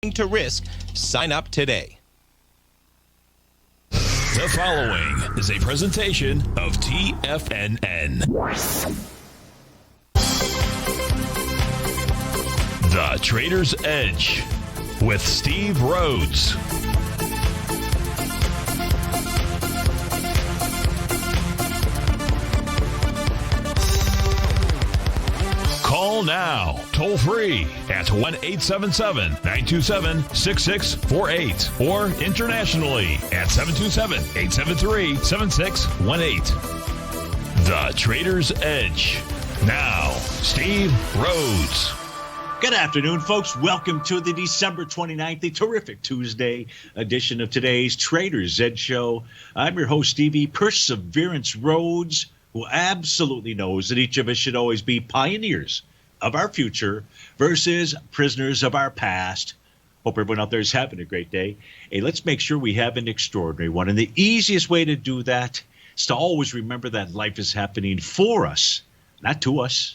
to risk. Sign up today. The following is a presentation of TFNN. The Trader's Edge with Steve Rhodes. Call now, toll free at 1-877-927-6648 or internationally at 727-873-7618. The Trader's Edge. Now, Steve Rhodes. Good afternoon, folks. Welcome to the December 29th, a terrific Tuesday edition of today's Trader's Edge Show. I'm your host, Stevie Perseverance Rhodes, who absolutely knows that each of us should always be pioneers of our future versus prisoners of our past. Hope everyone out there is having a great day. Hey, let's make sure we have an extraordinary one. And the easiest way to do that is to always remember that life is happening for us, not to us.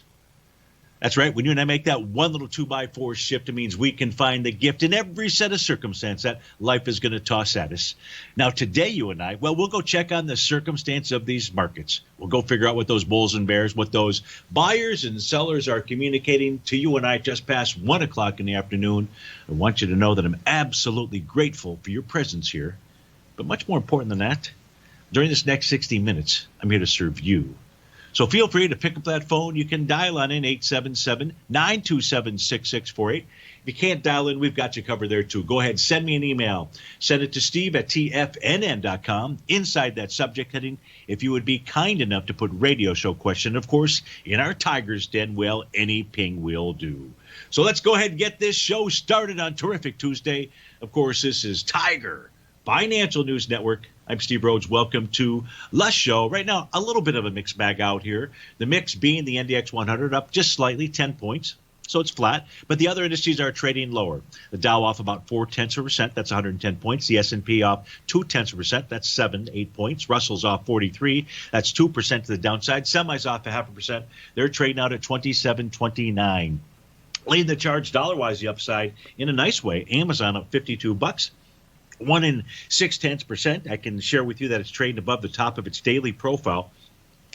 That's right. When you and I make that one little 2x4 shift, it means we can find the gift in every set of circumstance that life is going to toss at us. Now, today, you and I, we'll go check on the circumstance of these markets. We'll go figure out what those bulls and bears, what those buyers and sellers are communicating to you and I just past 1 o'clock in the afternoon. I want you to know that I'm absolutely grateful for your presence here. But much more important than that, during this next 60 minutes, I'm here to serve you. So feel free to pick up that phone. You can dial on in 877-927-6648. If you can't dial in, we've got you covered there too. Go ahead, send me an email. Send it to steve@tfnn.com. Inside that subject heading, if you would be kind enough to put radio show question, of course, in our Tiger's Den, well, any ping will do. So let's go ahead and get this show started on terrific Tuesday. Of course, this is Tiger Financial News Network. I'm Steve Rhodes. Welcome to the show. Right now, a little bit of a mixed bag out here. The mix being the NDX 100 up just slightly, 10 points. So it's flat. But the other indices are trading lower. The Dow off about 0.4%. That's 110 points. The S&P off 0.2%. That's 8 points. Russell's off 43. That's 2% to the downside. Semi's off 0.5%. They're trading out at 27.29. Leading the charge dollar-wise, the upside in a nice way. Amazon up $52. 1 0.6%. I can share with you that it's trading above the top of its daily profile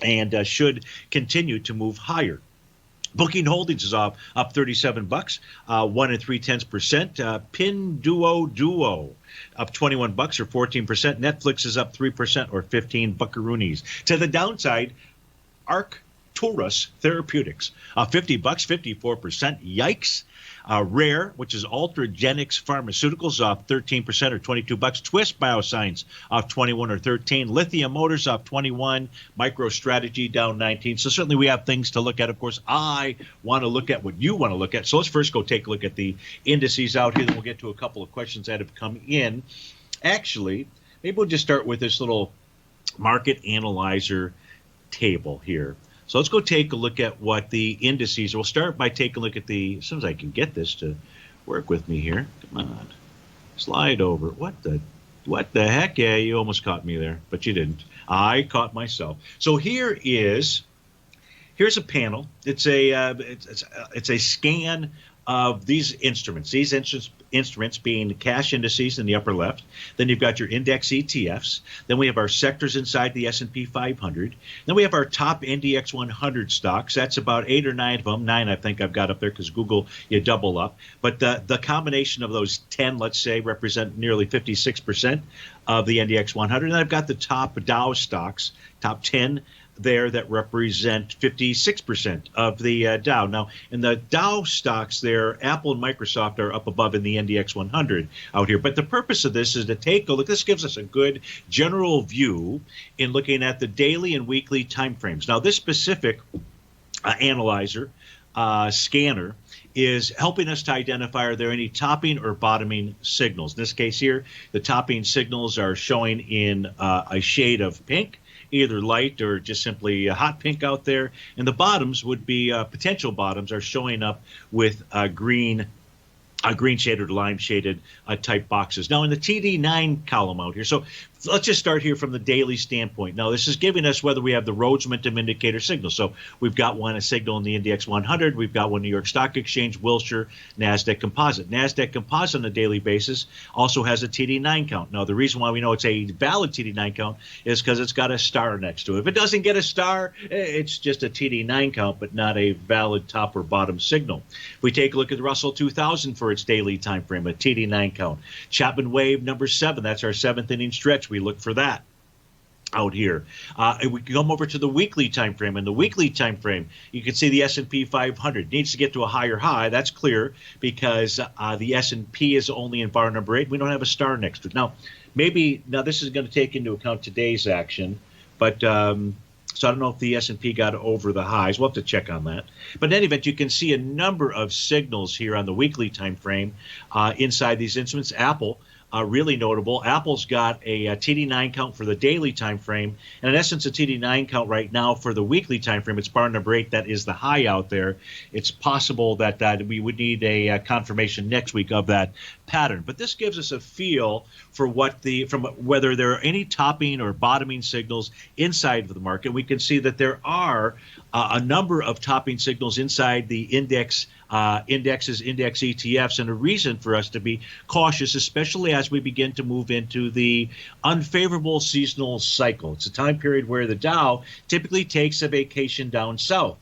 and should continue to move higher. Booking Holdings is up $37, 1 3/10%. Pinduoduo up $21 or 14%. Netflix is up 3% or 15 buckaroonies. To the downside, Arcturus Therapeutics $50, 54%. Yikes. Rare, which is Ultragenyx Pharmaceuticals, off 13% or $22. Twist Bioscience off 21 or 13. Lithium Motors off 21. MicroStrategy down 19. So certainly we have things to look at. Of course, I want to look at what you want to look at. So let's first go take a look at the indices out here. Then we'll get to a couple of questions that have come in. Actually, maybe we'll just start with this little market analyzer table here. So let's go take a look at what the indices. We'll start by taking a look at the, as soon as I can get this to work with me here. Come on. Slide over. What the heck? Yeah, you almost caught me there, but you didn't. I caught myself. So here's a panel. It's a scan of these instruments. These instruments being cash indices in the upper left. Then you've got your index ETFs. Then we have our sectors inside the S&P 500. Then we have our top NDX 100 stocks. That's about 8 or 9 of them. 9 I think I've got up there because Google, you double up. But the combination of those 10, let's say, represent nearly 56% of the NDX 100. And I've got the top Dow stocks, top 10 there that represent 56% of the Dow. Now, in the Dow stocks there, Apple and Microsoft are up above in the NDX 100 out here. But the purpose of this is to take a look. This gives us a good general view in looking at the daily and weekly timeframes. Now, this specific analyzer, scanner, is helping us to identify are there any topping or bottoming signals. In this case here, the topping signals are showing in a shade of pink, either light or just simply a hot pink out there. And the bottoms would be potential bottoms are showing up with green shaded, lime shaded type boxes. Now in the TD9 column out here, so let's just start here from the daily standpoint. Now, this is giving us whether we have the Rhodes momentum indicator signal. So we've got one, a signal in the index 100. We've got one New York Stock Exchange, Wilshire, NASDAQ Composite. NASDAQ Composite on a daily basis also has a TD9 count. Now, the reason why we know it's a valid TD9 count is because it's got a star next to it. If it doesn't get a star, it's just a TD9 count, but not a valid top or bottom signal. If we take a look at the Russell 2000 for its daily time frame, a TD9 count. Chapman wave number 7, that's our 7th inning stretch. We look for that out here. We come over to the weekly time frame. In the weekly time frame, you can see the S&P 500 needs to get to a higher high. That's clear because the S&P is only in bar number 8. We don't have a star next to it. Now this is going to take into account today's action, but so I don't know if the S&P got over the highs. We'll have to check on that. But in any event, you can see a number of signals here on the weekly time frame inside these instruments. Apple, really notable. Apple's got a TD9 count for the daily time frame, and in essence, a TD9 count right now for the weekly time frame. It's bar number 8. That is the high out there. It's possible that we would need a confirmation next week of that pattern. But this gives us a feel for whether there are any topping or bottoming signals inside of the market. We can see that there are a number of topping signals inside the index index ETFs, and a reason for us to be cautious, especially as we begin to move into the unfavorable seasonal cycle. It's a time period where the Dow typically takes a vacation down south.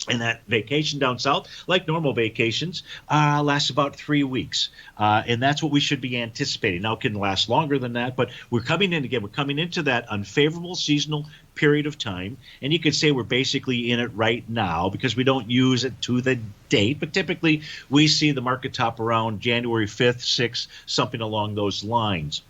And that vacation down south, like normal vacations, lasts about 3 weeks. And that's what we should be anticipating. Now, it can last longer than that, but we're coming into that unfavorable seasonal period of time. And you could say we're basically in it right now because we don't use it to the date. But typically, we see the market top around January 5th, 6th, something along those lines.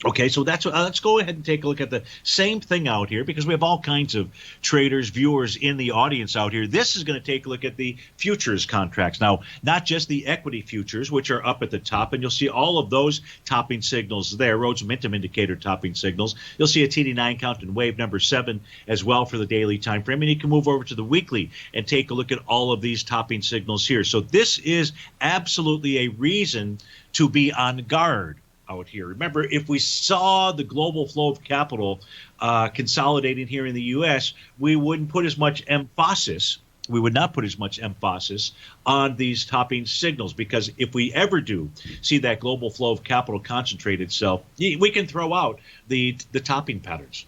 Okay, so that's what, let's go ahead and take a look at the same thing out here because we have all kinds of traders, viewers in the audience out here. This is going to take a look at the futures contracts. Now, not just the equity futures, which are up at the top, and you'll see all of those topping signals there, Rhodes momentum indicator topping signals. You'll see a TD9 count in wave number 7 as well for the daily time frame, and you can move over to the weekly and take a look at all of these topping signals here. So this is absolutely a reason to be on guard out here. Remember, if we saw the global flow of capital consolidating here in the U.S., we wouldn't put as much emphasis. We would not put as much emphasis on these topping signals because if we ever do see that global flow of capital concentrate itself, we can throw out the topping patterns.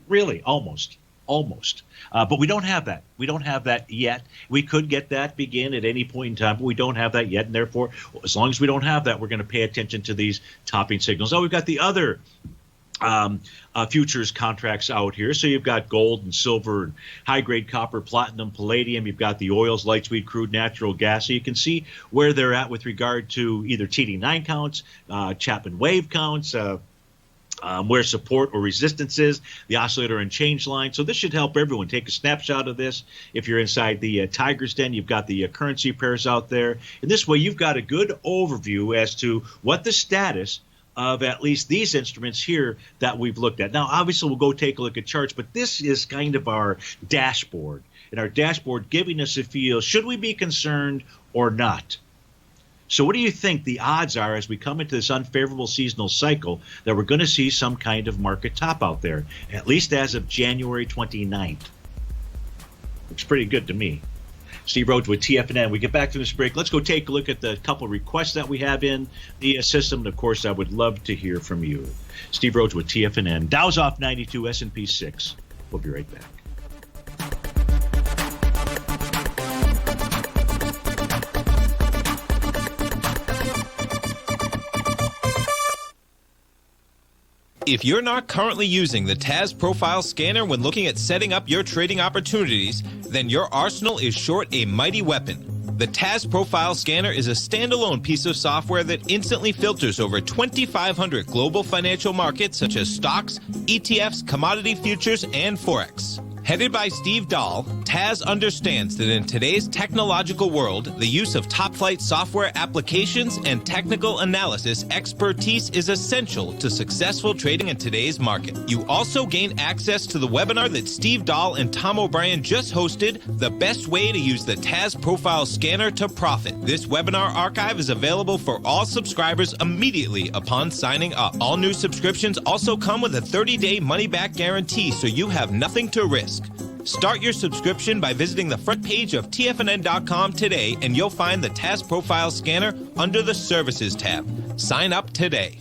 Really, almost. But we don't have that. We don't have that yet. We could get that begin at any point in time, but we don't have that yet. And therefore, as long as we don't have that, we're going to pay attention to these topping signals. Now, we've got the other futures contracts out here. So you've got gold and silver and high-grade copper, platinum, palladium. You've got the oils, light sweet crude, natural gas. So you can see where they're at with regard to either TD9 counts, Chapman wave counts, where support or resistance is, the oscillator and change line. So this should help everyone. Take a snapshot of this. If you're inside the Tiger's Den, you've got the currency pairs out there. And this way, you've got a good overview as to what the status of at least these instruments here that we've looked at. Now, obviously, we'll go take a look at charts, but this is kind of our dashboard. And our dashboard giving us a feel, should we be concerned or not? So what do you think the odds are as we come into this unfavorable seasonal cycle that we're going to see some kind of market top out there, at least as of January 29th? Looks pretty good to me. Steve Rhodes with TFNN. We get back from this break. Let's go take a look at the couple requests that we have in the system. And, of course, I would love to hear from you. Steve Rhodes with TFNN. Dow's off 92, S&P 6. We'll be right back. If you're not currently using the TAS Profile Scanner when looking at setting up your trading opportunities, then your arsenal is short a mighty weapon. The TAS Profile Scanner is a standalone piece of software that instantly filters over 2,500 global financial markets such as stocks, ETFs, commodity futures, and Forex. Headed by Steve Dahl, Taz understands that in today's technological world, the use of top-flight software applications and technical analysis expertise is essential to successful trading in today's market. You also gain access to the webinar that Steve Dahl and Tom O'Brien just hosted, The Best Way to Use the Taz Profile Scanner to Profit. This webinar archive is available for all subscribers immediately upon signing up. All new subscriptions also come with a 30-day money-back guarantee, so you have nothing to risk. Start your subscription by visiting the front page of TFNN.com today, and you'll find the Taz Profile Scanner under the Services tab. Sign up today.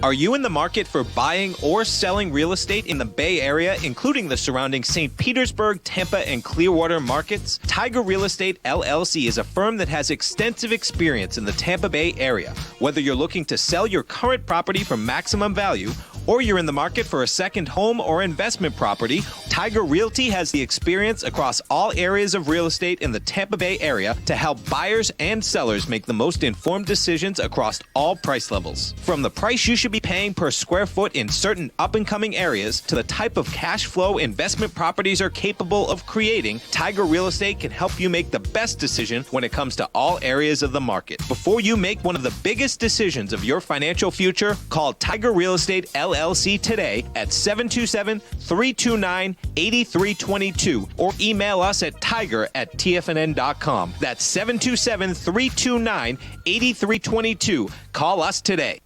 Are you in the market for buying or selling real estate in the Bay Area, including the surrounding St. Petersburg, Tampa, and Clearwater markets? Tiger Real Estate LLC is a firm that has extensive experience in the Tampa Bay area. Whether you're looking to sell your current property for maximum value, or you're in the market for a second home or investment property, Tiger Realty has the experience across all areas of real estate in the Tampa Bay area to help buyers and sellers make the most informed decisions across all price levels. From the price you should be paying per square foot in certain up-and-coming areas to the type of cash flow investment properties are capable of creating, Tiger Real Estate can help you make the best decision when it comes to all areas of the market. Before you make one of the biggest decisions of your financial future, call Tiger Real Estate LLC today at 727-329-8322 or email us at tiger@tfnn.com. That's 727-329-8322. Call us today.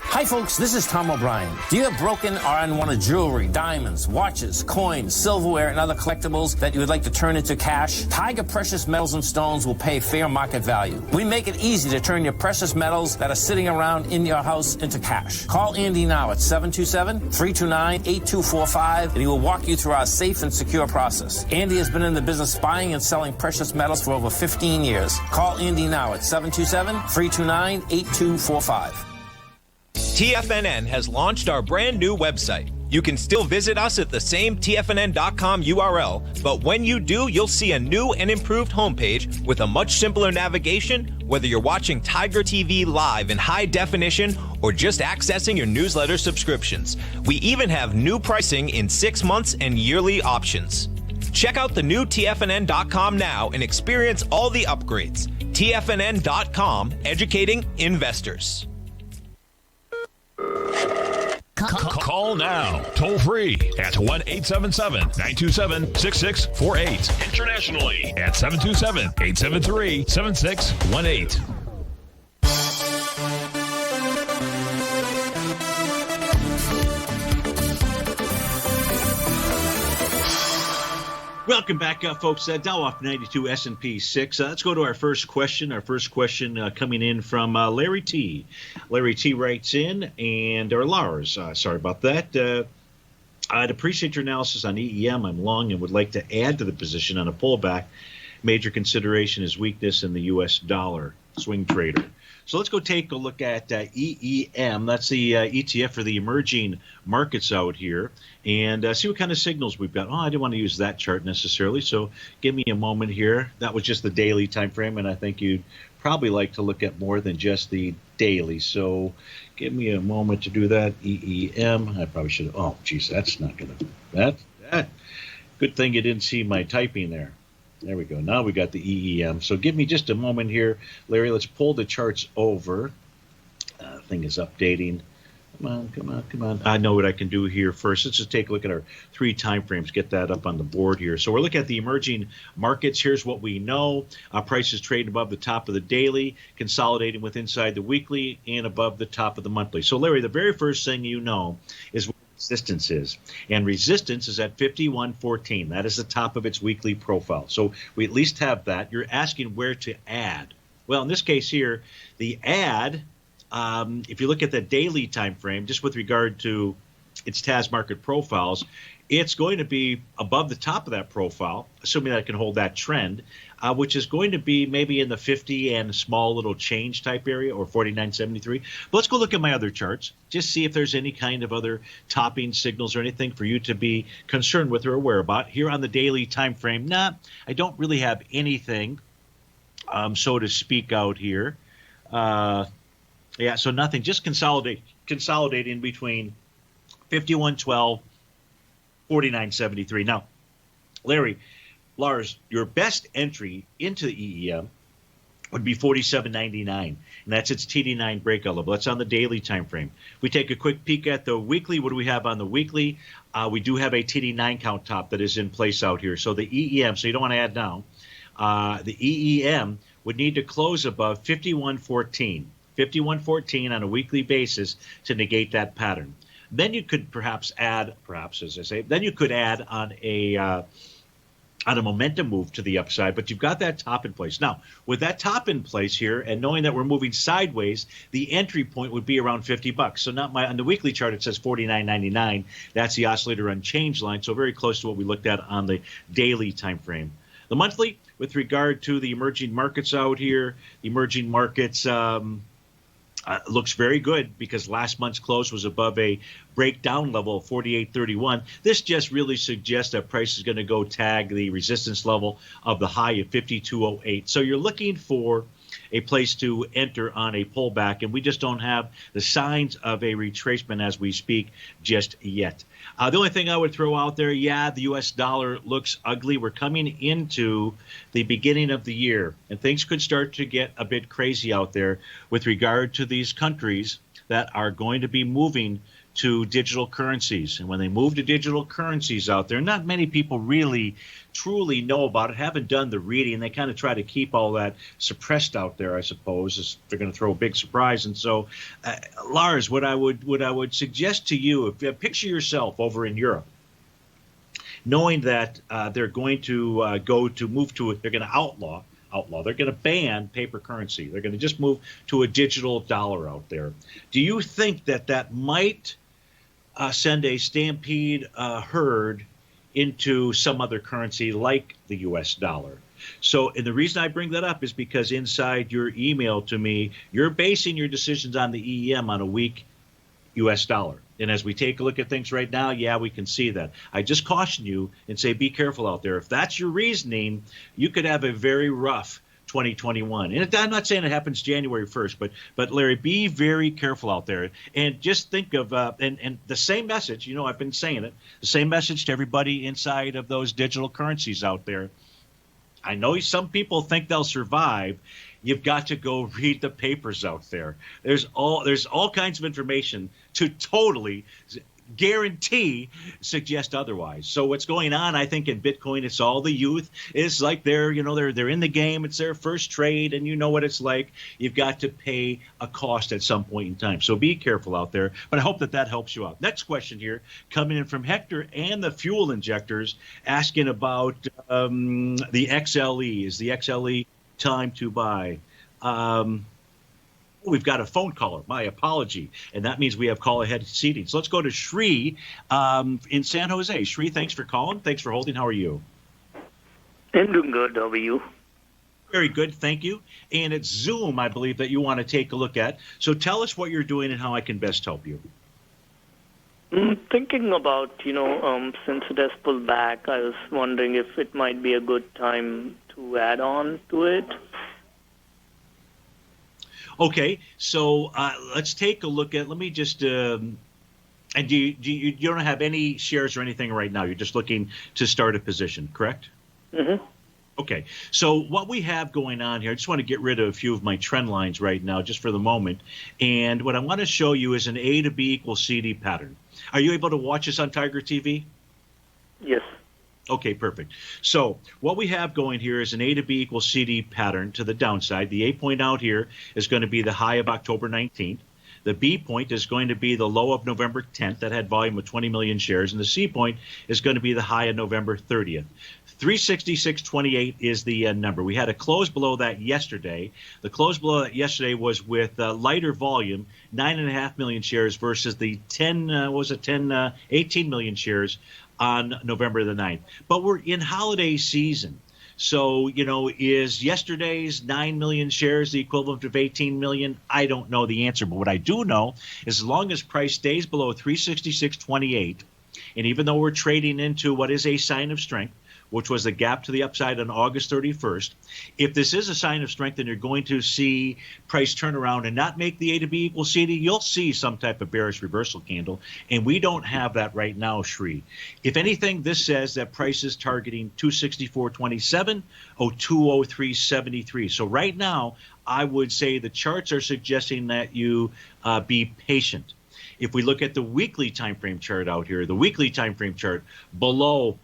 Hi folks, this is Tom O'Brien. Do you have broken or unwanted jewelry, diamonds, watches, coins, silverware, and other collectibles that you would like to turn into cash? Tiger Precious Metals and Stones will pay fair market value. We make it easy to turn your precious metals that are sitting around in your house into cash. Call Andy now at 727-329-8245 and he will walk you through our safe and secure process. Andy has been in the business buying and selling precious metals for over 15 years. Call Andy now at 727-329-8245. TFNN has launched our brand new website. You can still visit us at the same TFNN.com URL, but when you do, you'll see a new and improved homepage with a much simpler navigation, whether you're watching Tiger TV live in high definition or just accessing your newsletter subscriptions. We even have new pricing in 6 months and yearly options. Check out the new TFNN.com now and experience all the upgrades. TFNN.com, educating investors. Call now, toll free at 1-877-927-6648. Internationally at 727-873-7618. Welcome back, folks. Dow off 92, S&P 6. Let's go to our first question. Our first question coming in from Larry T. Larry T writes in, or Lars, sorry about that. I'd appreciate your analysis on EEM. I'm long and would like to add to the position on a pullback. Major consideration is weakness in the U.S. dollar. Swing trader. So let's go take a look at EEM. That's the ETF for the emerging markets out here, and see what kind of signals we've got. Oh, I didn't want to use that chart necessarily, so give me a moment here. That was just the daily time frame, and I think you'd probably like to look at more than just the daily. So give me a moment to do that. EEM. I probably should. Oh, geez, that's not gonna. That. Good thing you didn't see my typing there. There we go. Now we got the EEM. So give me just a moment here, Larry. Let's pull the charts over. Thing is updating. Come on. I know what I can do here first. Let's just take a look at our 3 time frames, get that up on the board here. So we're looking at the emerging markets. Here's what we know. Prices trading above the top of the daily, consolidating with inside the weekly, and above the top of the monthly. So, Larry, the very first thing you know is what resistance is. And resistance is at 51.14. That is the top of its weekly profile. So we at least have that. You're asking where to add. Well, in this case here, the add, if you look at the daily time frame, just with regard to its TAS market profiles, it's going to be above the top of that profile, assuming that it can hold that trend, which is going to be maybe in the 50 and small little change type area, or 49.73. But let's go look at my other charts, just see if there's any kind of other topping signals or anything for you to be concerned with or aware about. Here on the daily time frame, I don't really have anything, so to speak, out here. Yeah, so nothing, just consolidating between 51.12, 49.73. Now, Lars, your best entry into the EEM would be 47.99, and that's its TD9 breakout level. That's on the daily time frame. We take a quick peek at the weekly. What do we have on the weekly? We do have a TD9 count top that is in place out here. So the EEM, so you don't want to add down. The EEM would need to close above 51.14. 51.14 on a weekly basis to negate that pattern. Then you could perhaps add, as I say, then you could add on a momentum move to the upside, but you've got that top in place. Now, with that top in place here, and knowing that we're moving sideways, the entry point would be around $50. So on the weekly chart, it says 49.99. That's the oscillator unchanged line, so very close to what we looked at on the daily time frame. The monthly, with regard to the emerging markets out here, the emerging markets looks very good because last month's close was above a breakdown level of 48.31. This just really suggests that price is going to go tag the resistance level of the high of 52.08. So you're looking for a place to enter on a pullback, and we just don't have the signs of a retracement as we speak just yet. The only thing I would throw out there, the U.S. dollar looks ugly. We're coming into the beginning of the year, and things could start to get a bit crazy out there with regard to these countries that are going to be moving to digital currencies. And when they move to digital currencies out there, not many people really truly know about it, haven't done the reading. They kind of try to keep all that suppressed out there, I suppose, as they're going to throw a big surprise. And so, Lars, what I would suggest to you, if you picture yourself over in Europe, knowing that they're going to they're going to outlaw, they're going to ban paper currency. They're going to just move to a digital dollar out there. Do you think that might send a stampede herd into some other currency like the U.S. dollar? So, and the reason I bring that up is because inside your email to me, you're basing your decisions on the EEM on a weak U.S. dollar. And as we take a look at things right now, we can see that. I just caution you and say be careful out there. If that's your reasoning, you could have a very rough 2021. And I'm not saying it happens January 1st, but Larry, be very careful out there. And just think of, and the same message, I've been saying it, the same message to everybody inside of those digital currencies out there. I know some people think they'll survive. You've got to go read the papers out there. There's all kinds of information to totally guarantee suggest otherwise. So what's going on, I think, in Bitcoin, it's all the youth. It's like they're in the game. It's their first trade, and you know what it's like. You've got to pay a cost at some point in time. So be careful out there. But I hope that helps you out. Next question here, coming in from Hector and the fuel injectors, asking about the XLE. Is the XLE time to buy? We've got a phone caller. My apology. And that means we have call ahead seating. So let's go to Shri in San Jose. Shri, thanks for calling. Thanks for holding. How are you? I'm doing good. How are you? Very good. Thank you. And it's Zoom, I believe, that you want to take a look at. So tell us what you're doing and how I can best help you. Thinking about, since it has pulled back, I was wondering if it might be a good time to add on to it. Okay, so let's take a look at. Let me just. And you don't have any shares or anything right now. You're just looking to start a position, correct? Mm-hmm. Okay, so what we have going on here, I just want to get rid of a few of my trend lines right now, just for the moment. And what I want to show you is an A to B equals CD pattern. Are you able to watch this on Tiger TV? Yes. Okay, perfect. So what we have going here is an A to B equals CD pattern to the downside. The A point out here is going to be the high of October 19th. The B point is going to be the low of November 10th that had volume of 20 million shares. And the C point is going to be the high of November 30th. 366.28 is the number. We had a close below that yesterday. The close below that yesterday was with lighter volume, 9.5 million shares versus the 18 million shares on November the 9th. But we're in holiday season. So, is yesterday's 9 million shares the equivalent of 18 million? I don't know the answer. But what I do know is as long as price stays below 366.28, and even though we're trading into what is a sign of strength, which was the gap to the upside on August 31st. If this is a sign of strength and you're going to see price turn around and not make the A to B equal CD, you'll see some type of bearish reversal candle. And we don't have that right now, Shri. If anything, this says that price is targeting 264.27 or 203.73. So right now, I would say the charts are suggesting that you be patient. If we look at the weekly time frame chart out here, the weekly time frame chart below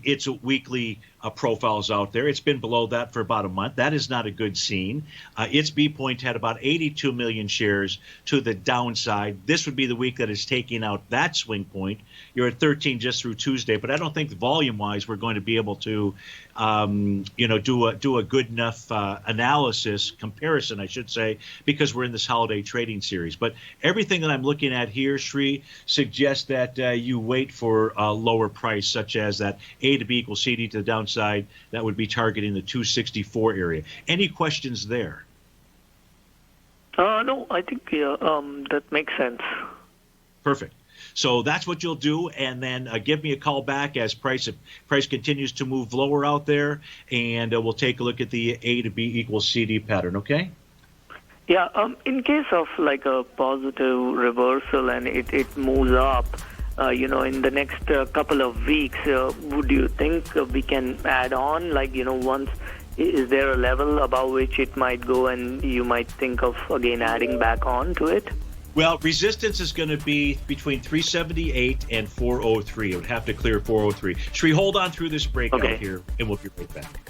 its weekly profiles out there. It's been below that for about a month. That is not a good scene. Its B point had about 82 million shares to the downside. This would be the week that is taking out that swing point. You're at 13 just through Tuesday, but I don't think volume-wise we're going to be able to, do a good enough analysis, comparison, I should say, because we're in this holiday trading series. But everything that I'm looking at here, Shri, suggests that you wait for a lower price, such as that A to B equals CD to the downside. That would be targeting the 264 area. Any questions there? No, I think that makes sense. Perfect. So that's what you'll do, and then give me a call back as price continues to move lower out there, and we'll take a look at the A to B equals CD pattern, okay? Yeah, in case of like a positive reversal and it moves up, in the next couple of weeks, would you think we can add on, once, is there a level above which it might go and you might think of, again, adding back on to it? Well, resistance is going to be between 378 and 403. It would have to clear 403. Shri, hold on through this breakout here, and we'll be right back.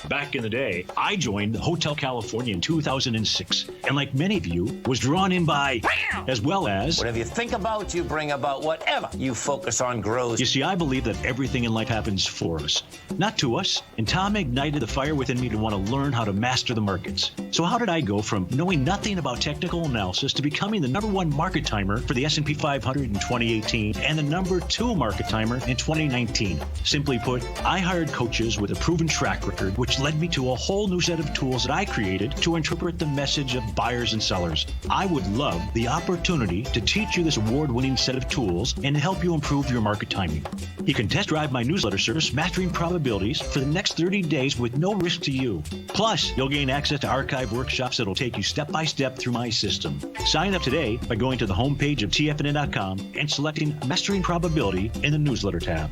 Back in the day, I joined the Hotel California in 2006, and like many of you, was drawn in by, as well as... Whatever you think about, you bring about. Whatever you focus on grows. You see, I believe that everything in life happens for us, not to us. And Tom ignited the fire within me to want to learn how to master the markets. So how did I go from knowing nothing about technical analysis to becoming the #1 market timer for the S&P 500 in 2018 and the #2 market timer in 2019? Simply put, I hired coaches with a proven track record, which led me to a whole new set of tools that I created to interpret the message of buyers and sellers. I would love the opportunity to teach you this award-winning set of tools and help you improve your market timing. You can test drive my newsletter service, Mastering Probabilities, for the next 30 days with no risk to you. Plus, you'll gain access to archive workshops that will take you step-by-step through my system. Sign up today by going to the homepage of TFNN.com and selecting Mastering Probability in the newsletter tab.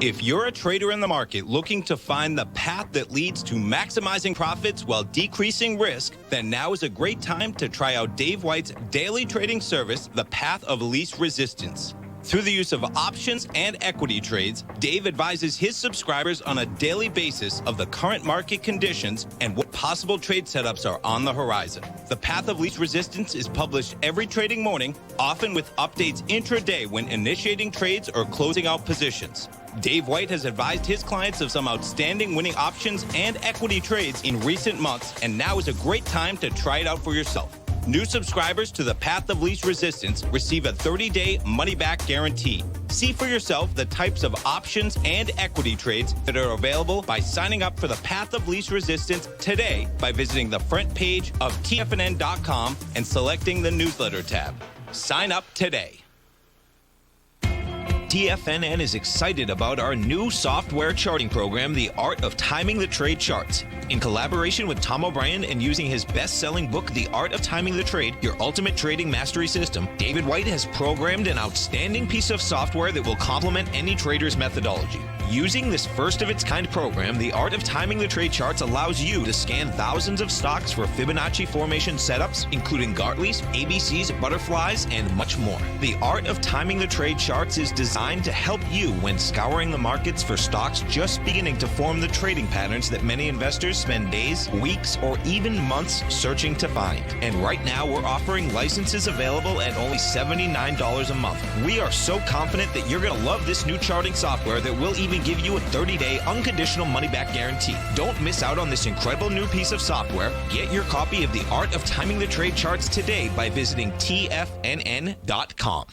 If you're a trader in the market looking to find the path that leads to maximizing profits while decreasing risk, then now is a great time to try out Dave White's daily trading service, The Path of Least Resistance. Through the use of options and equity trades, Dave advises his subscribers on a daily basis of the current market conditions and what possible trade setups are on the horizon. The Path of Least Resistance is published every trading morning, often with updates intraday when initiating trades or closing out positions. Dave White has advised his clients of some outstanding winning options and equity trades in recent months, and now is a great time to try it out for yourself. New subscribers to the Path of Least Resistance receive a 30-day money-back guarantee. See for yourself the types of options and equity trades that are available by signing up for the Path of Least Resistance today by visiting the front page of TFNN.com and selecting the newsletter tab. Sign up today. TFNN is excited about our new software charting program, The Art of Timing the Trade Charts. In collaboration with Tom O'Brien and using his best-selling book, The Art of Timing the Trade, Your Ultimate Trading Mastery System, David White has programmed an outstanding piece of software that will complement any trader's methodology. Using this first-of-its-kind program, The Art of Timing the Trade Charts allows you to scan thousands of stocks for Fibonacci formation setups, including Gartley's, ABC's, butterflies, and much more. The Art of Timing the Trade Charts is designed to help you when scouring the markets for stocks just beginning to form the trading patterns that many investors spend days, weeks, or even months searching to find. And right now, we're offering licenses available at only $79 a month. We are so confident that you're going to love this new charting software that will even give you a 30-day unconditional money-back guarantee. Don't miss out on this incredible new piece of software. Get your copy of The Art of Timing the Trade Charts today by visiting TFNN.com.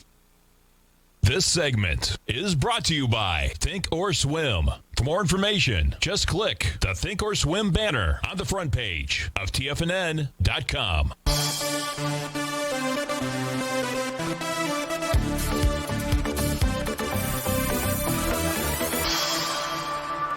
This segment is brought to you by Think or Swim. For more information, just click the Think or Swim banner on the front page of TFNN.com.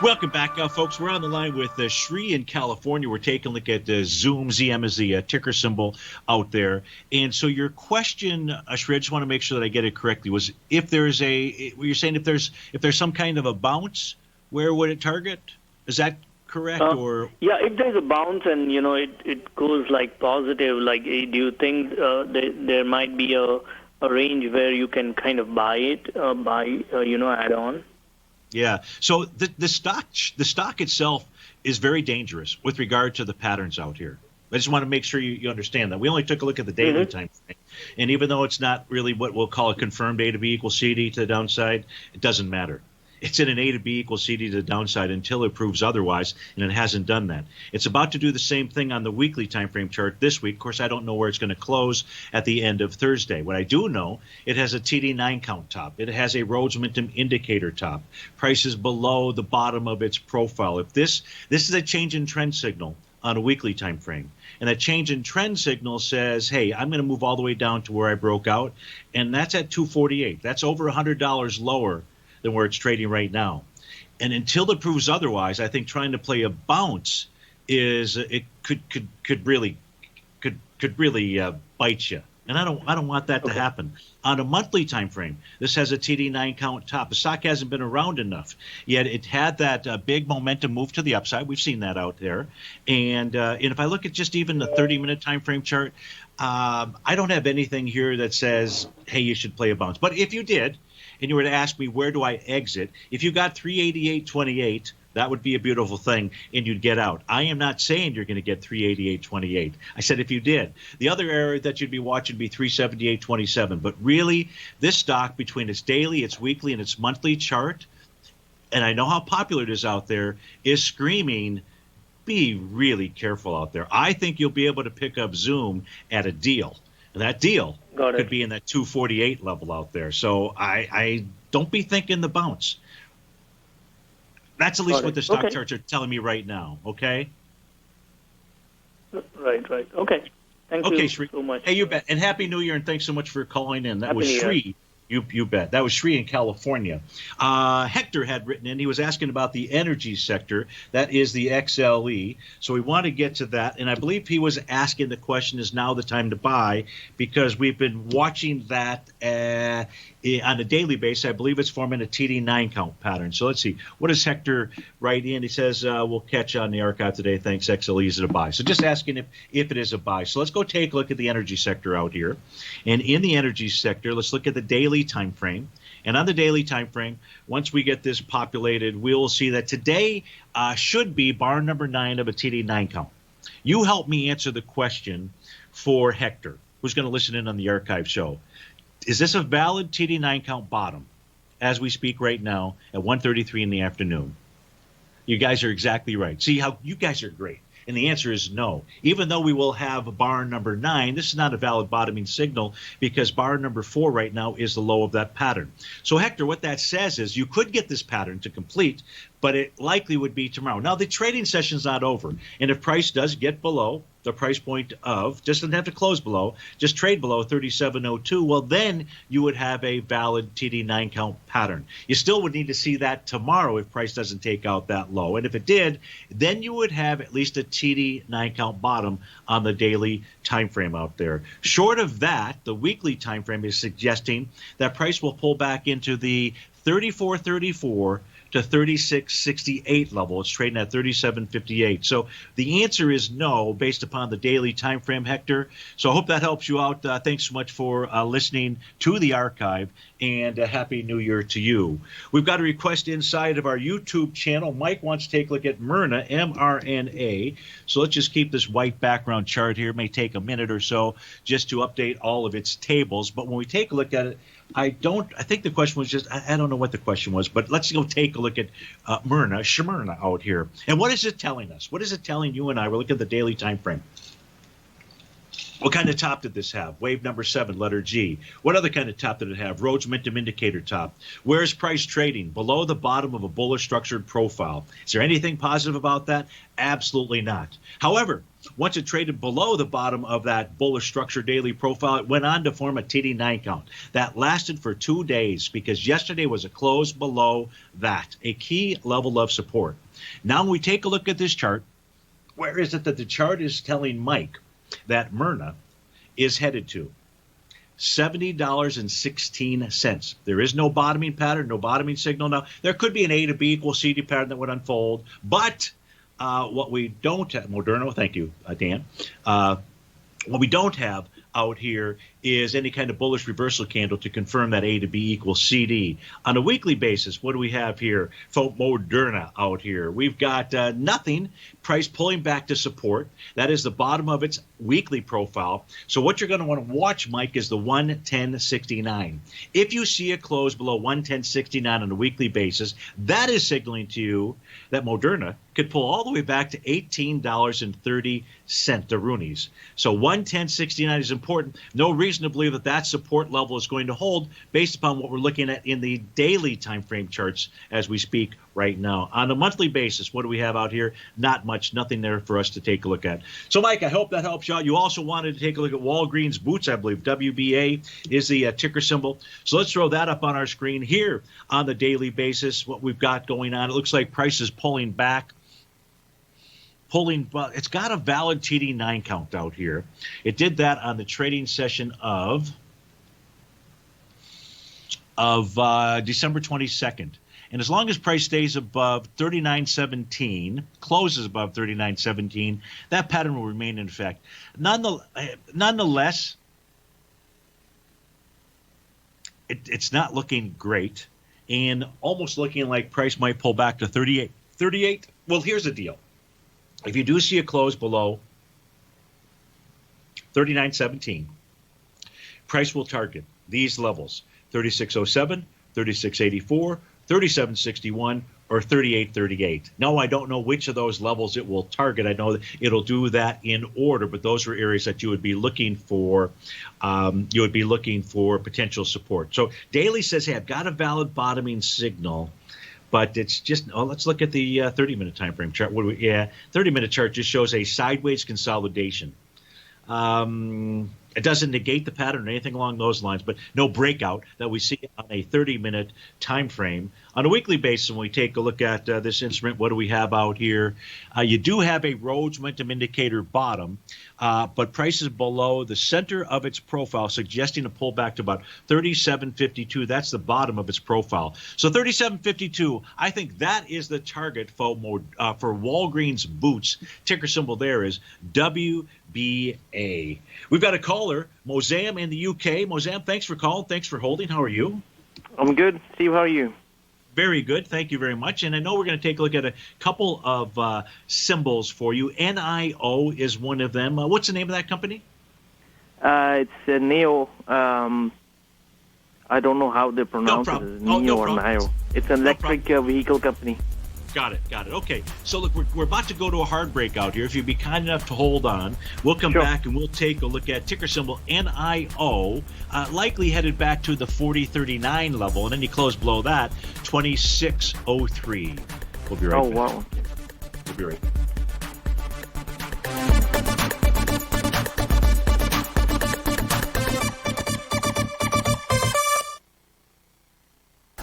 Welcome back, folks. We're on the line with Shri in California. We're taking a look at Zoom. ZM is the ticker symbol out there. And so your question, Shri, I just want to make sure that I get it correctly, was if there's you're saying if there's some kind of a bounce, where would it target? Is that correct? Or yeah, if there's a bounce and, it goes like positive, like do you think there might be a range where you can kind of buy it, add on? Yeah. So the stock itself is very dangerous with regard to the patterns out here. I just want to make sure you understand that. We only took a look at the daily time frame. And even though it's not really what we'll call a confirmed A to B equals CD to the downside, it doesn't matter. It's in an A to B equals CD to the downside until it proves otherwise, and it hasn't done that. It's about to do the same thing on the weekly time frame chart this week. Of course, I don't know where it's going to close at the end of Thursday. What I do know, it has a TD9 count top. It has a Rhodes momentum indicator top. Price is below the bottom of its profile. If this is a change in trend signal on a weekly time frame, and that change in trend signal says, hey, I'm going to move all the way down to where I broke out, and that's at 248. That's over $100 lower than where it's trading right now. And until it proves otherwise, I think trying to play a bounce could really bite you. And I don't want that to happen. On a monthly time frame, this has a TD9 count top. The stock hasn't been around enough, yet it had that big momentum move to the upside. We've seen that out there. And if I look at just even the 30-minute time frame chart, I don't have anything here that says, hey, you should play a bounce. But if you did, and you were to ask me, where do I exit? If you got 388.28, that would be a beautiful thing, and you'd get out. I am not saying you're going to get 388.28. I said if you did. The other area that you'd be watching would be 378.27. But really, this stock, between its daily, its weekly, and its monthly chart, and I know how popular it is out there, is screaming, be really careful out there. I think you'll be able to pick up Zoom at a deal. And that deal could be in that 248 level out there. So I don't be thinking the bounce. That's at least what the stock charts are telling me right now. Okay. Right. Okay. Thank you Shri. so much. Hey, you bet. And Happy New Year, and thanks so much for calling in. That was Shri. You bet. That was Shri in California. Hector had written in. He was asking about the energy sector. That is the XLE. So we want to get to that. And I believe he was asking the question, is now the time to buy? Because we've been watching that on a daily basis. I believe it's forming a TD9 count pattern. So let's see. What does Hector write in? He says, we'll catch on the archive today. Thanks, XLE. Is it a buy? So just asking if it is a buy. So let's go take a look at the energy sector out here. And in the energy sector, let's look at the daily time frame. And on the daily time frame, once we get this populated, we will see that today should be bar number 9 of a TD9 count. You help me answer the question for Hector, who's going to listen in on the archive show. Is this a valid TD9 count bottom as we speak right now at 1:33 in the afternoon? You guys are exactly right. See how you guys are great. And the answer is no. Even though we will have bar number 9, this is not a valid bottoming signal because bar number 4 right now is the low of that pattern. So, Hector, what that says is you could get this pattern to complete, but it likely would be tomorrow. Now, the trading session's not over. And if price does get below the price point of, just doesn't have to close below, just trade below 37.02, well, then you would have a valid TD9 count pattern. You still would need to see that tomorrow if price doesn't take out that low. And if it did, then you would have at least a TD9 count bottom on the daily time frame out there. Short of that, the weekly time frame is suggesting that price will pull back into the 34.34 to 36.68 level. It's trading at 37.58. So the answer is no based upon the daily time frame, Hector. So I hope that helps you out. Thanks so much for listening to the archive, and Happy New Year to you. We've got a request inside of our YouTube channel. Mike wants to take a look at Myrna, MRNA. So let's just keep this white background chart here. It may take a minute or so just to update all of its tables. But when we take a look at it, I think the question was just, I don't know what the question was, but let's go take a look at Myrna out here. And what is it telling us? What is it telling you and I? We're looking at the daily time frame. What kind of top did this have? Wave number 7, letter G. What other kind of top did it have? Rhodes Momentum Indicator top. Where is price trading? Below the bottom of a bullish structured profile. Is there anything positive about that? Absolutely not. However, once it traded below the bottom of that bullish structure daily profile, it went on to form a TD9 count. That lasted for 2 days because yesterday was a close below that, a key level of support. Now when we take a look at this chart, where is it that the chart is telling Mike that Myrna is headed to? $70.16. There is no bottoming pattern, no bottoming signal. Now, there could be an A to B equals CD pattern that would unfold, but what we don't have, Moderno, thank you, Dan. What we don't have out here is any kind of bullish reversal candle to confirm that A to B equals CD. On a weekly basis, what do we have here for Moderna out here? We've got nothing. Price pulling back to support. That is the bottom of its weekly profile. So what you're going to want to watch, Mike, is the 110.69. If you see a close below 110.69 on a weekly basis, that is signaling to you that Moderna could pull all the way back to $18.30 Roonies. So 110.69 is important. No reason to believe that that support level is going to hold based upon what we're looking at in the daily time frame charts as we speak right now. On a monthly basis, what do we have out here? Not much, nothing there for us to take a look at. So, Mike, I hope that helps you out. You also wanted to take a look at Walgreens Boots, I believe. WBA is the ticker symbol. So let's throw that up on our screen here on the daily basis, what we've got going on. It looks like price is pulling back. It's got a valid TD9 count out here. It did that on the trading session of December 22nd. And as long as price stays above 39.17, closes above 39.17, that pattern will remain in effect. Nonetheless, it's not looking great and almost looking like price might pull back to 38. 38? Well, here's the deal. If you do see a close below 39.17, price will target these levels: 36.07, 36.84, 37.61, or 38.38. No, I don't know which of those levels it will target. I know that it'll do that in order, but those are areas that you would be looking for. You would be looking for potential support. So daily says, hey, I've got a valid bottoming signal. But it's just, let's look at the 30-minute time frame chart. 30-minute chart just shows a sideways consolidation. It doesn't negate the pattern or anything along those lines, but no breakout that we see on a 30-minute time frame. On a weekly basis, when we take a look at this instrument, what do we have out here? You do have a Rhodes Momentum Indicator bottom, but price is below the center of its profile, suggesting a pullback to about 37.52. That's the bottom of its profile. So 37.52, I think that is the target for Walgreens Boots. Ticker symbol there is WBA. We've got a caller, Mozam in the UK. Mozam, thanks for calling. Thanks for holding. How are you? I'm good. Steve, how are you? Very good. Thank you very much. And I know we're going to take a look at a couple of symbols for you. NIO is one of them. What's the name of that company? It's NEO. I don't know how they pronounce it. NEO or NIO. It's an electric vehicle company. Got it. Okay. So, look, we're about to go to a hard breakout here. If you'd be kind enough to hold on, we'll come back and we'll take a look at ticker symbol NIO, likely headed back to the 40.39 level, and then you close below that, 26.03. We'll be right back. Oh, wow. We'll be right back.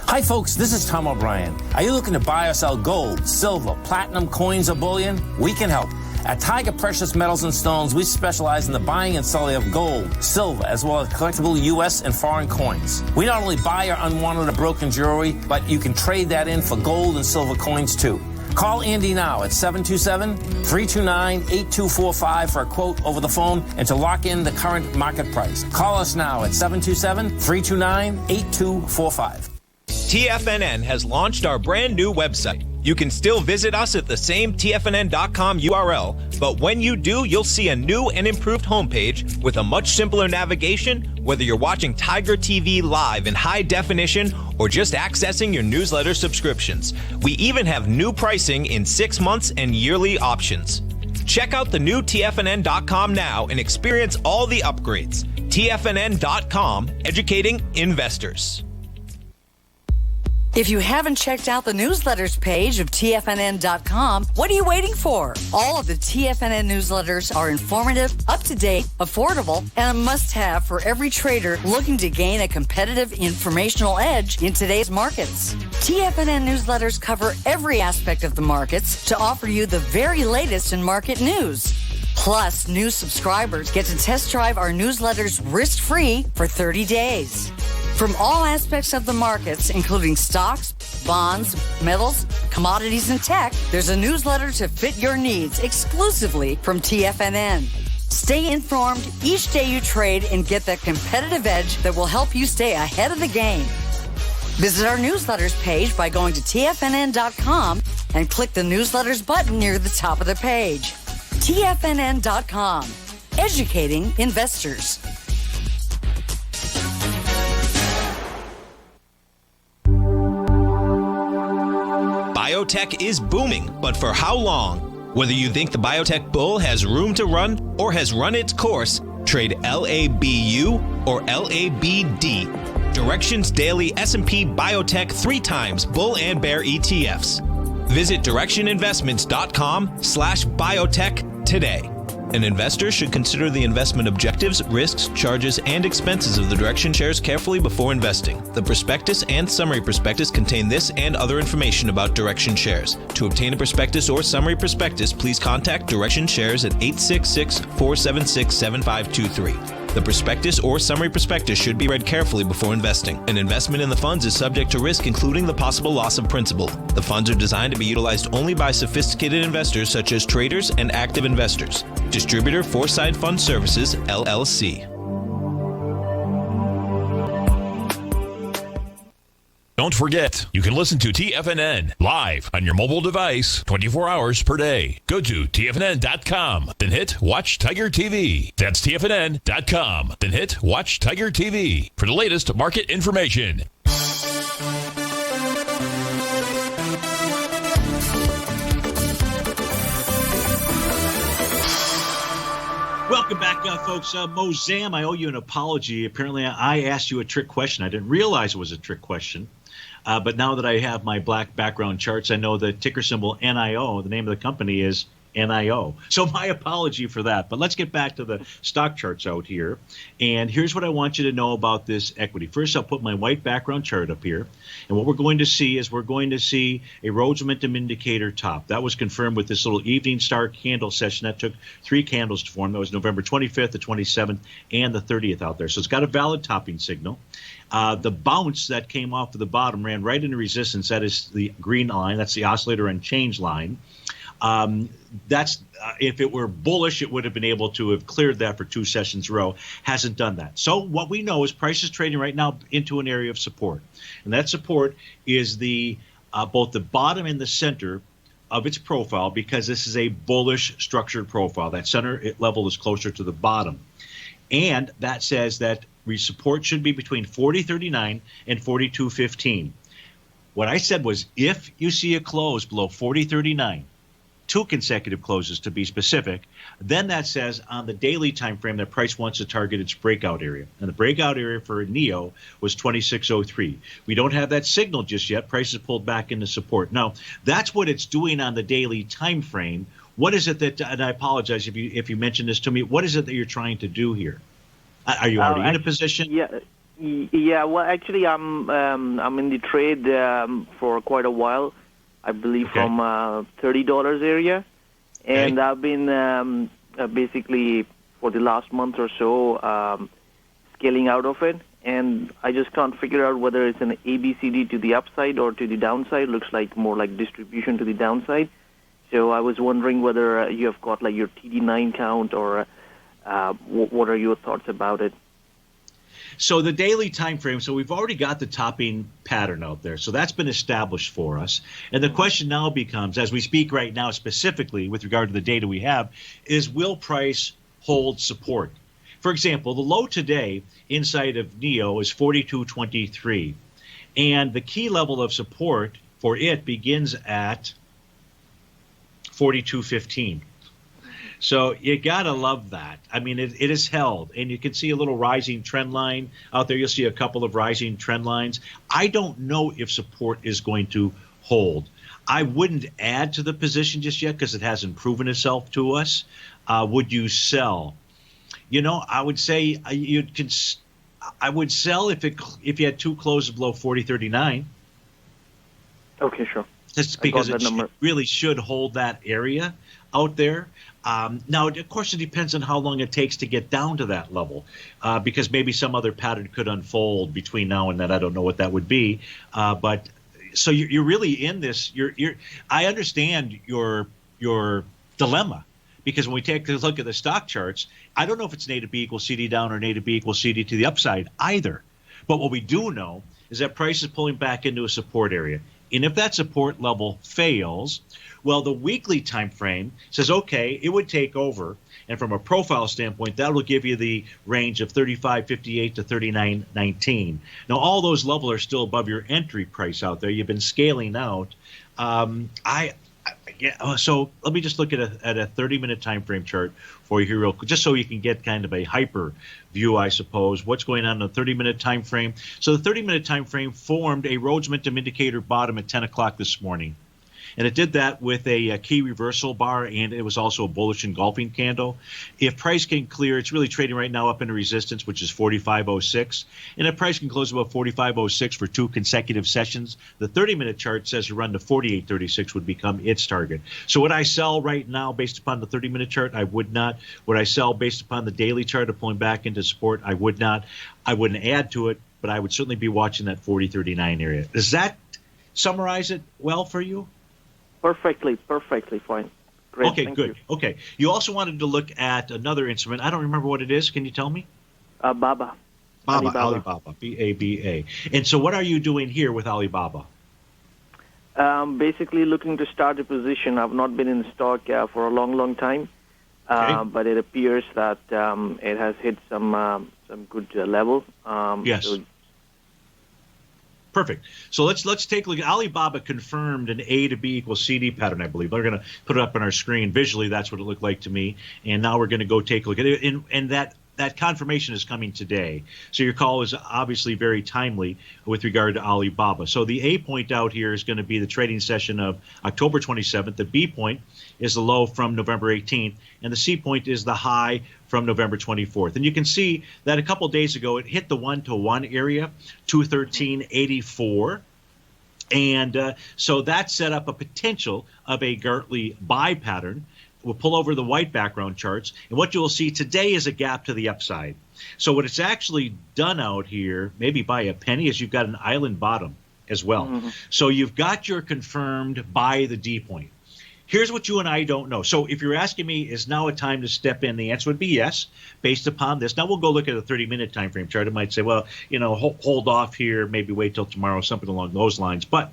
Hi folks, this is Tom O'Brien. Are you looking to buy or sell gold, silver, platinum, coins, or bullion? We can help. At Tiger Precious Metals and Stones, we specialize in the buying and selling of gold, silver, as well as collectible U.S. and foreign coins. We not only buy your unwanted or broken jewelry, but you can trade that in for gold and silver coins too. Call Andy now at 727-329-8245 for a quote over the phone and to lock in the current market price. Call us now at 727-329-8245. TFNN has launched our brand new website. You can still visit us at the same TFNN.com URL, but when you do, you'll see a new and improved homepage with a much simpler navigation, whether you're watching Tiger TV live in high definition or just accessing your newsletter subscriptions. We even have new pricing in 6 months and yearly options. Check out the new TFNN.com now and experience all the upgrades. TFNN.com, educating investors. If you haven't checked out the newsletters page of TFNN.com, what are you waiting for? All of the TFNN newsletters are informative, up-to-date, affordable, and a must-have for every trader looking to gain a competitive informational edge in today's markets. TFNN newsletters cover every aspect of the markets to offer you the very latest in market news. Plus, new subscribers get to test drive our newsletters risk-free for 30 days. From all aspects of the markets, including stocks, bonds, metals, commodities, and tech, there's a newsletter to fit your needs exclusively from TFNN. Stay informed each day you trade and get that competitive edge that will help you stay ahead of the game. Visit our newsletters page by going to TFNN.com and click the newsletters button near the top of the page. TFNN.com, educating investors. Biotech is booming, but for how long? Whether you think the biotech bull has room to run or has run its course, trade LABU or LABD. Direction's daily S&P Biotech 3 times bull and bear ETFs. Visit directioninvestments.com/biotech today. An investor should consider the investment objectives, risks, charges, and expenses of the Direction shares carefully before investing. The prospectus and summary prospectus contain this and other information about Direction shares. To obtain a prospectus or summary prospectus, please contact Direction shares at 866-476-7523. The prospectus or summary prospectus should be read carefully before investing. An investment in the funds is subject to risk, including the possible loss of principal. The funds are designed to be utilized only by sophisticated investors such as traders and active investors. Distributor Foreside Fund Services, LLC. Don't forget, you can listen to TFNN live on your mobile device 24 hours per day. Go to TFNN.com, then hit Watch Tiger TV. That's TFNN.com, then hit Watch Tiger TV for the latest market information. Welcome back, folks. Mozam, I owe you an apology. Apparently, I asked you a trick question. I didn't realize it was a trick question. But now that I have my black background charts, I know the ticker symbol NIO, the name of the company is NIO. So my apology for that. But let's get back to the stock charts out here. And here's what I want you to know about this equity. First, I'll put my white background chart up here. And what we're going to see is we're going to see a Rhodes momentum indicator top. That was confirmed with this little evening star candle session that took 3 candles to form. That was November 25th, the 27th, and the 30th out there. So it's got a valid topping signal. The bounce that came off of the bottom ran right into resistance. That is the green line. That's the oscillator and change line. That's if it were bullish, it would have been able to have cleared that for 2 sessions in a row. Hasn't done that. So what we know is price is trading right now into an area of support, and that support is the both the bottom and the center of its profile, because this is a bullish structured profile. That center level is closer to the bottom, and that says that support should be between 40.39 and 42.15. What I said was, if you see a close below 40.39, 2 consecutive closes to be specific, then that says on the daily time frame that price wants to target its breakout area. And the breakout area for NEO was 26.03. We don't have that signal just yet. Price is pulled back into support. Now, that's what it's doing on the daily time frame. What is it that, and I apologize if you mentioned this to me, what is it that you're trying to do here? Are you already in a position? Yeah. Well, actually, I'm in the trade for quite a while. I believe from $30 area, and I've been basically for the last month or so scaling out of it, and I just can't figure out whether it's an ABCD to the upside or to the downside. Looks like more like distribution to the downside. So I was wondering whether you have got like your TD9 count, or what are your thoughts about it? So the daily time frame, so we've already got the topping pattern out there. So that's been established for us. And the question now becomes, as we speak right now specifically with regard to the data we have, is will price hold support? For example, the low today inside of NEO is 42.23. And the key level of support for it begins at 42.15. So you got to love that. I mean, it is held, and you can see a little rising trend line out there. You'll see a couple of rising trend lines. I don't know if support is going to hold. I wouldn't add to the position just yet because it hasn't proven itself to us. Would you sell? I would say I would sell if you had two closes below 40.39. Okay, sure. Just because it really should hold that area out there. Now, of course, it depends on how long it takes to get down to that level, because maybe some other pattern could unfold between now and then. I don't know what that would be, but so you're really in this. I understand your dilemma, because when we take a look at the stock charts, I don't know if it's an A to B equals CD down or an A to B equals CD to the upside either. But what we do know is that price is pulling back into a support area. And if that support level fails, well, the weekly time frame says, okay, it would take over. And from a profile standpoint, that will give you the range of 35.58 to 39.19. Now, all those levels are still above your entry price out there. You've been scaling out. So let me just look at a 30-minute time frame chart for you here, real quick, just so you can get kind of a hyper view, I suppose. What's going on in the 30-minute time frame? So the 30-minute time frame formed a Rhodes Momentum Indicator bottom at 10 o'clock this morning. And it did that with a key reversal bar, and it was also a bullish engulfing candle. If price can clear, it's really trading right now up into resistance, which is 45.06. And if price can close above 45.06 for two consecutive sessions, the 30-minute chart says a run to 48.36 would become its target. So would I sell right now based upon the 30-minute chart? I would not. Would I sell based upon the daily chart of pulling back into support? I would not. I wouldn't add to it, but I would certainly be watching that 40.39 area. Does that summarize it well for you? Perfectly fine. Great. Okay, good. You. Okay. You also wanted to look at another instrument. I don't remember what it is. Can you tell me? Baba. Alibaba, B-A-B-A. And so what are you doing here with Alibaba? Basically looking to start a position. I've not been in stock for a long time, but it appears that it has hit some good level. Yes. So perfect. So let's take a look. Alibaba confirmed an A to B equals CD pattern, I believe. They're going to put it up on our screen. Visually, that's what it looked like to me. And now we're going to go take a look at it. And that confirmation is coming today. So your call is obviously very timely with regard to Alibaba. So the A point out here is going to be the trading session of October 27th. The B point is the low from November 18th. And the C point is the high from November 24th. And you can see that a couple days ago, it hit the 1-to-1 area, 213.84. And so that set up a potential of a Gartley buy pattern. We'll pull over the white background charts. And what you will see today is a gap to the upside. So what it's actually done out here, maybe by a penny, is you've got an island bottom as well. Mm-hmm. So you've got your confirmed buy the D point. Here's what you and I don't know. So if you're asking me, is now a time to step in? The answer would be yes, based upon this. Now we'll go look at a 30-minute time frame chart. It might say, well, hold off here, maybe wait till tomorrow, something along those lines. But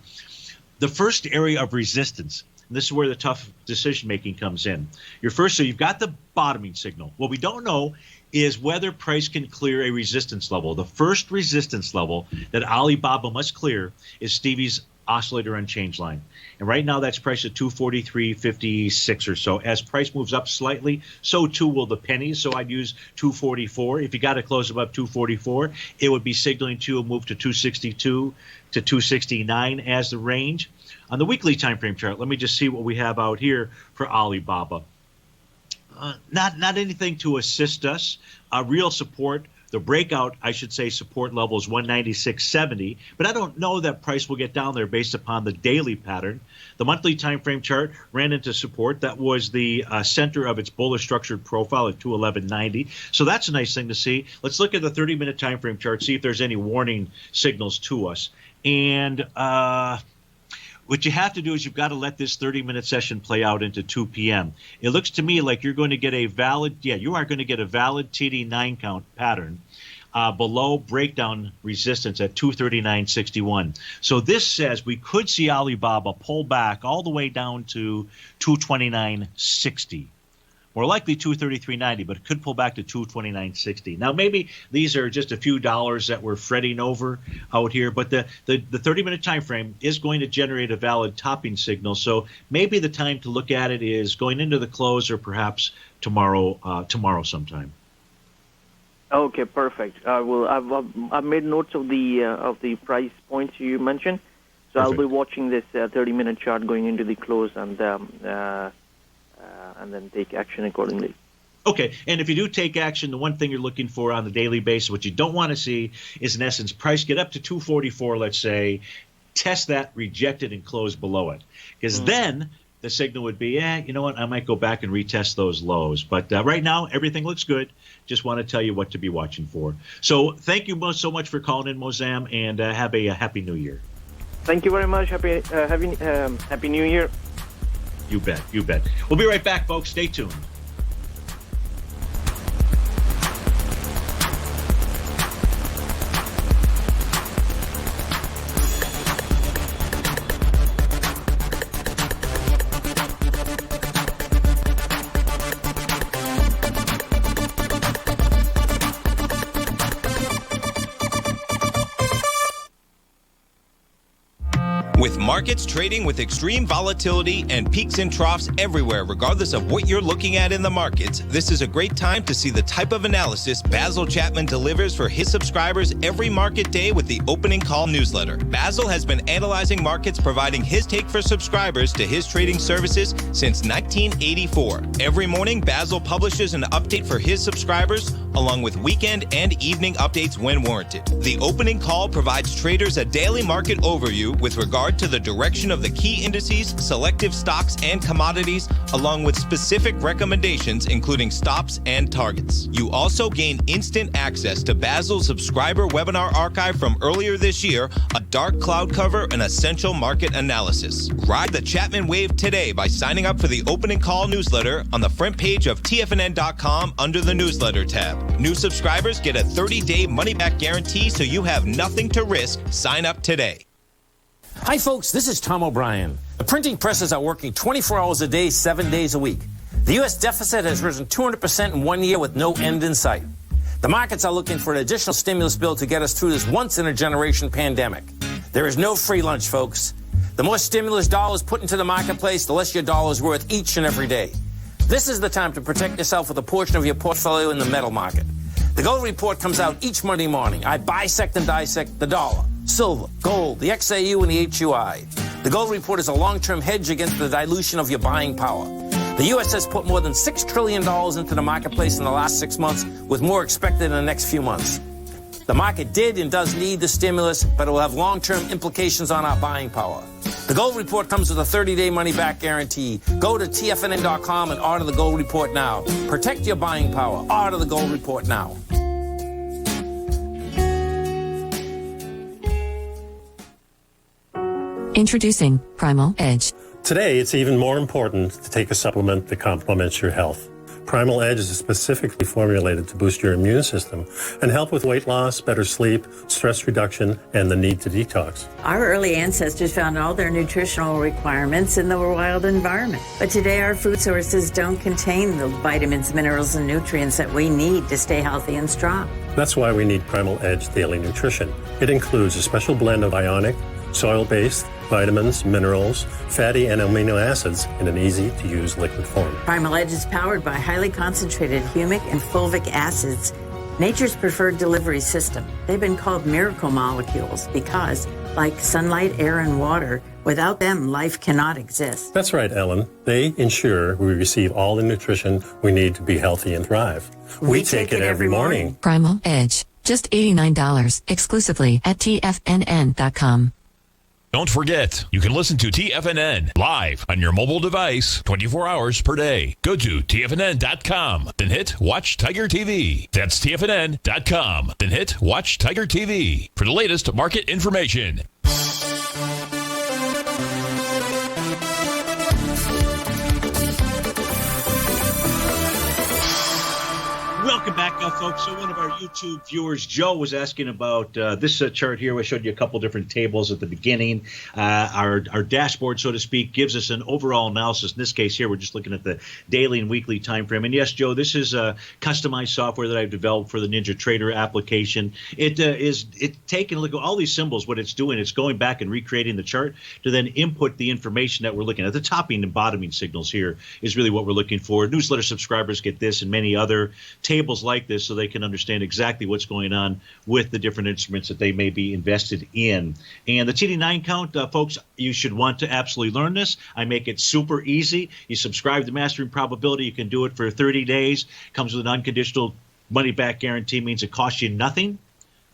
the first area of resistance, and this is where the tough decision-making comes in. So you've got the bottoming signal. What we don't know is whether price can clear a resistance level. The first resistance level that Alibaba must clear is Stevie's oscillator unchanged line. And right now that's priced at 243.56 or so. As price moves up slightly, so too will the pennies. So I'd use 244. If you got to close above 244, it would be signaling to a move to 262 to 269 as the range. On the weekly time frame chart, let me just see what we have out here for Alibaba. Not anything to assist us. Real support. The breakout, I should say, support level is 196.70, but I don't know that price will get down there based upon the daily pattern. The monthly time frame chart ran into support. That was the center of its bullish structured profile at 211.90. So that's a nice thing to see. Let's look at the 30-minute time frame chart, see if there's any warning signals to us. And what you have to do is you've got to let this 30-minute session play out into 2 p.m. It looks to me like you're going to get a valid, you are going to get a valid TD9 count pattern below breakdown resistance at 239.61. So this says we could see Alibaba pull back all the way down to 229.60. More likely 233.90, but it could pull back to 229.60. Now, maybe these are just a few dollars that we're fretting over out here, but the 30-minute time frame is going to generate a valid topping signal. So maybe the time to look at it is going into the close or perhaps tomorrow sometime. Okay, perfect. I've made notes of the price points you mentioned, so Perfect. I'll be watching this 30-minute chart going into the close and then take action accordingly. Okay, and if you do take action, the one thing you're looking for on the daily basis, what you don't want to see is, in essence, price get up to 244, let's say, test that, reject it, and close below it. Because then the signal would be, you know what, I might go back and retest those lows. But right now, everything looks good. Just want to tell you what to be watching for. So thank you so much for calling in, Mozam, and have a Happy New Year. Thank you very much. Happy New Year. You bet. You bet. We'll be right back, folks. Stay tuned. With markets trading with extreme volatility and peaks and troughs everywhere, regardless of what you're looking at in the markets, this is a great time to see the type of analysis Basil Chapman delivers for his subscribers every market day with the Opening Call newsletter. Basil has been analyzing markets, providing his take for subscribers to his trading services since 1984. Every morning, Basil publishes an update for his subscribers, along with weekend and evening updates when warranted. The Opening Call provides traders a daily market overview with regard to the direction of the key indices, selective stocks, and commodities, along with specific recommendations, including stops and targets. You also gain instant access to Basil's subscriber webinar archive from earlier this year, a dark cloud cover, and essential market analysis. Ride the Chapman wave today by signing up for the Opening Call newsletter on the front page of TFNN.com under the newsletter tab. New subscribers get a 30-day money-back guarantee, so you have nothing to risk. Sign up today. Hi, folks. This is Tom O'Brien. The printing presses are working 24 hours a day, 7 days a week. The U.S. deficit has risen 200% in 1 year with no end in sight. The markets are looking for an additional stimulus bill to get us through this once-in-a-generation pandemic. There is no free lunch, folks. The more stimulus dollars put into the marketplace, the less your dollar is worth each and every day. This is the time to protect yourself with a portion of your portfolio in the metal market. The Gold Report comes out each Monday morning. I bisect and dissect the dollar, silver, gold, the XAU, and the HUI. The Gold Report is a long-term hedge against the dilution of your buying power. The U.S. has put more than $6 trillion into the marketplace in the last 6 months, with more expected in the next few months. The market did and does need the stimulus, but it will have long-term implications on our buying power. The Gold Report comes with a 30-day money-back guarantee. Go to TFNN.com and order the Gold Report now. Protect your buying power. Order the Gold Report now. Introducing Primal Edge. Today, it's even more important to take a supplement that complements your health. Primal Edge is specifically formulated to boost your immune system and help with weight loss, better sleep, stress reduction, and the need to detox. Our early ancestors found all their nutritional requirements in the wild environment. But today, our food sources don't contain the vitamins, minerals, and nutrients that we need to stay healthy and strong. That's why we need Primal Edge Daily Nutrition. It includes a special blend of ionic, soil-based, vitamins, minerals, fatty and amino acids in an easy-to-use liquid form. Primal Edge is powered by highly concentrated humic and fulvic acids, nature's preferred delivery system. They've been called miracle molecules because, like sunlight, air, and water, without them, life cannot exist. That's right, Ellen. They ensure we receive all the nutrition we need to be healthy and thrive. We take it every morning. Primal Edge. Just $89 exclusively at TFNN.com. Don't forget, you can listen to TFNN live on your mobile device 24 hours per day. Go to TFNN.com, then hit Watch Tiger TV. That's TFNN.com, then hit Watch Tiger TV for the latest market information. Welcome back, folks. So one of our YouTube viewers, Joe, was asking about this chart here. I showed you a couple different tables at the beginning. Our dashboard, so to speak, gives us an overall analysis. In this case here, we're just looking at the daily and weekly time frame. And yes, Joe, this is customized software that I've developed for the Ninja Trader application. It's taking a look at all these symbols. What it's doing, it's going back and recreating the chart to then input the information that we're looking at. The topping and bottoming signals here is really what we're looking for. Newsletter subscribers get this and many other tables like this so they can understand exactly what's going on with the different instruments that they may be invested in. And the TD9 count, folks, you should want to absolutely learn this. I make it super easy. You subscribe to Mastering Probability. You can do it for 30 days. Comes with an unconditional money-back guarantee, means it costs you nothing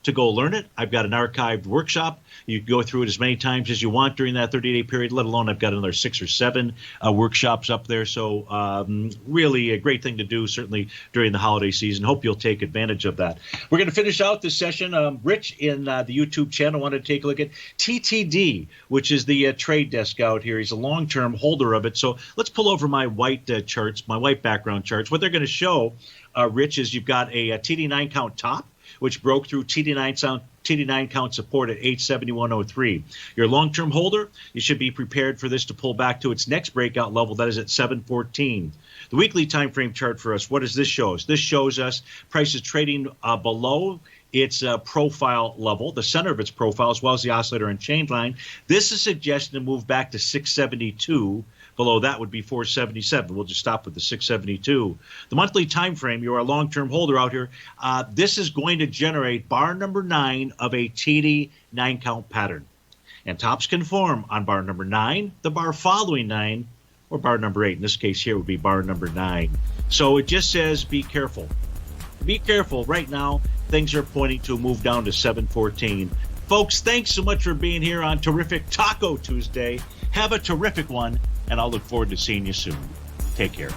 to go learn it. I've got an archived workshop. You can go through it as many times as you want during that 30-day period, let alone I've got another 6 or 7 workshops up there. So really a great thing to do, certainly during the holiday season. Hope you'll take advantage of that. We're going to finish out this session. Rich in the YouTube channel wanted to take a look at TTD, which is the trade desk out here. He's a long-term holder of it. So let's pull over my white charts, my white background charts. What they're going to show, Rich, is you've got a TD9 count top, which broke through TD9 count support at 871.03. You're a long-term holder. You should be prepared for this to pull back to its next breakout level. That is at 714. The weekly time frame chart for us, what does this show us? This shows us prices trading below its profile level, the center of its profile, as well as the oscillator and change line. This is suggesting to move back to 672. Below that would be 477. We'll just stop with the 672. The monthly time frame, you're a long-term holder out here. This is going to generate bar number 9 of a TD 9-count pattern. And tops can form on bar number 9, the bar following 9, or bar number 8. In this case here would be bar number 9. So it just says be careful. Be careful. Right now, things are pointing to a move down to 714. Folks, thanks so much for being here on Terrific Taco Tuesday. Have a terrific one, and I'll look forward to seeing you soon. Take care.